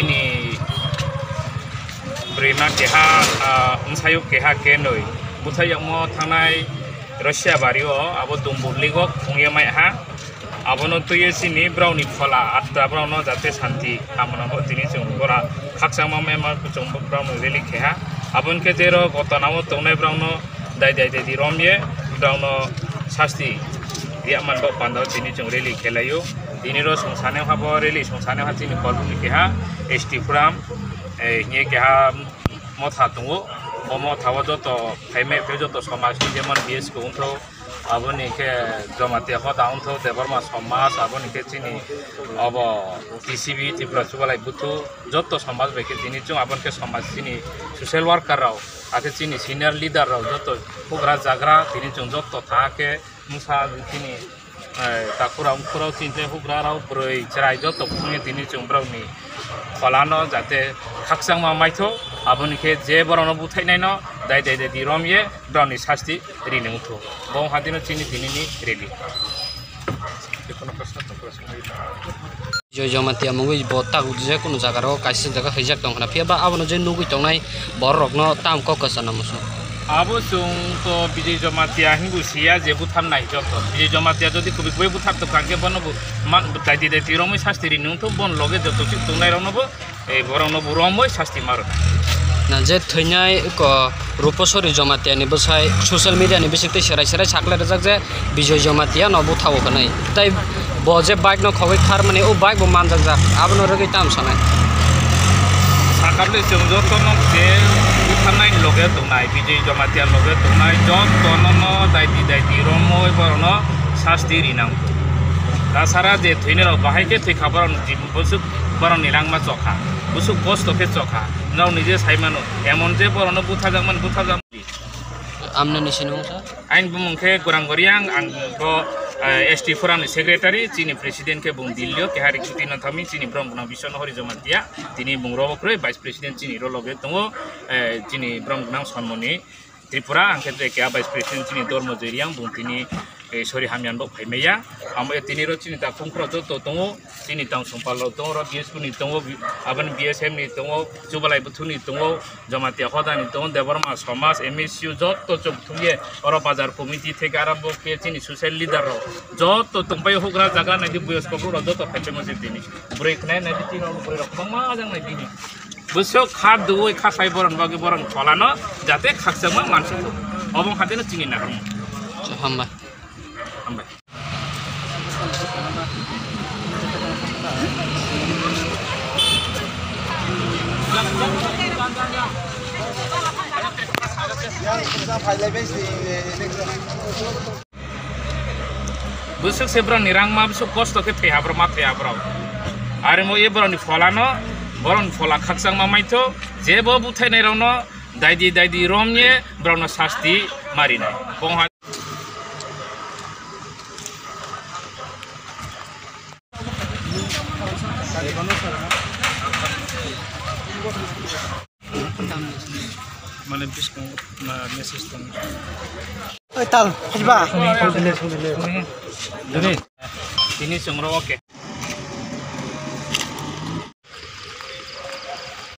chini brima keha unsayuk keha kenoi buthai mo thanai Russia bario abo dumburligo khungye mai ha abono tuye chini browni phola atta browno jate shanti kamana bo tini chungora khaksama mema chung browno reli keha abon ke jero gotanamo tongnai browno dai di romye browno sasti dia man bo pandau tini chung reli khelayo tini ro sungsane habo reli sungsane ha tini koluni keha st pram nye keha motha tungo omo thawa joto phaime pe joto samaj ni jemon bs ko untho aboni ke jamatia khota untho debarma samaj aboni ke chini abo tcb tipra chubalai buthu joto samaj be ke tini chung abon ke samaj chini social worker rao ate chini senior leader rao joto pugra jagra tini chung joto thake musa tini takura umkhura chinte pugra rao proi chrai joto khunge tini chung browni kholano jate khaksang ma maitho aboni ke je borono buthai nai no dai di romye browni sasti rini utho bong hadino chini dinini reli ekono prashna to prashna jo jamatia mongoi botta guje kono jaga ro kaisi jaga hijak tong khana phiaba abono je nugui tongnai borokno tam ko kasana muso abo chung to bijay jamatia hingu sia je butham nai joto bijay jamatia jodi kubi kubi buthap to kanke bonobu mak dai di romoi sasti rini utho bon loge joto chik tongnai ronobo e borono bu romoi sasti maro na je thainyai ko rupasori jamatia ni bosai social media ni bisikte serai sakla rajak je bijay jamatia no buthawo kanai tai bo je bike no khogoi khar mane o bike bo manjak jak abono rogi tam sanai sakable jong joto no je buthanai loge tongnai bijay jamatia loge tongnai joto no dai di romoi borono sasti rinang tasara je thine ro bahai ke thik khabar busuk baron nirang ma chokha busuk post ke chokha now निजे साइमानो एमन जे बरनो बुथाजामन आमने निसिनो सा आइन बुमंखे गोरांगरियां आं को ST forum secretary चीनी president के बुं दिल्लियो के हारि कुति न थमी चीनी ब्रह्मगुना बिसन हरि जमातिया तिनी बुंग्रबख्रै भाइस प्रेसिडेंट चीनी रो लगे दङो चीनी ब्रह्मगुना सनमनि त्रिपुरा आंखे के भाइस प्रेसिडेंट चीनी धर्मजरियां बुं तिनी सरि हामियान बो फाइमेया आमो तिनी रो चीनी ता खुंख्रो तो दङो चीनी तां संपालो दङो रो बीएसपी नि दङो आबन बीएसएम नि दङो जुबलाइ बुथुनि दङो जमातिया खदानि दङो देबरमा समाज एमएसयू जत्तो चुकथुये अर बाजार कमिटी থেকে आरम्भ के चीनी सोशल लिडार रो जत्तो तंबाय होग्रा जागा नादि बयस्क रो जत्तो फाइते मसे दिनि ब्रेक नाय नादि तिनो ब्रेक रखमा जां नाय दिनि बसो खा दुय खासाय बरन बागे बरन फलानो जाते खाकसामा मानसि अबं हादेनो चीनी नारम हामबा busuk sebron nirang ma busuk kosto ke tehabro ma tehabro are mo ye bron folano boron fola khaksang ma maito jebo buthai nai rono dai di romye brono sasti marina bongha mana biskong message tong oi tal hajba dini sungro oke